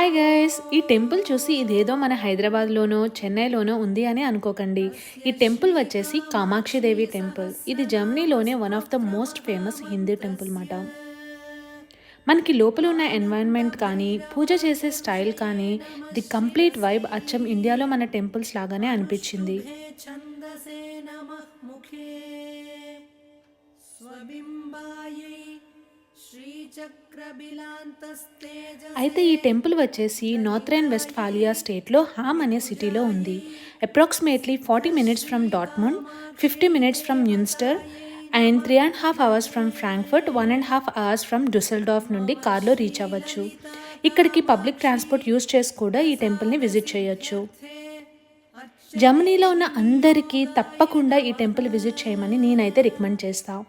Hi guys! ఈ temple చూసి ఇదేదో మన హైదరాబాద్‌లోనో, చెన్నైలోనో ఉంది అని అనుకోకండి. ఈ టెంపుల్ వచ్చేసి కామాక్షి దేవి టెంపుల్. ఇది జర్మనీలోనే one of the most famous Hindu temple మాట. మనకి లోపల ఉన్న ఎన్వైర్న్మెంట్ కానీ, పూజ చేసే స్టైల్ కానీ, ది కంప్లీట్ వైబ్ అచ్చం ఇండియాలో మన టెంపుల్స్ లాగానే అనిపించింది. అయితే ఈ టెంపుల్ వచ్చేసి నార్థర్న్ వెస్ట్ఫాలియా స్టేట్లో హామ్ అనే సిటీలో ఉంది. Approximately 40 minutes from Dortmund, 50 minutes from Munster and 3.5 hours from Frankfurt, 1.5 hours from Dusseldorf నుండి కార్లో రీచ్ అవ్వచ్చు. ఇక్కడికి పబ్లిక్ ట్రాన్స్పోర్ట్ యూజ్ చేసి కూడా ఈ టెంపుల్ని విజిట్ చేయొచ్చు. జర్మనీలో ఉన్న అందరికీ తప్పకుండా ఈ టెంపుల్ విజిట్ చేయమని నేనైతే రికమెండ్ చేస్తాను.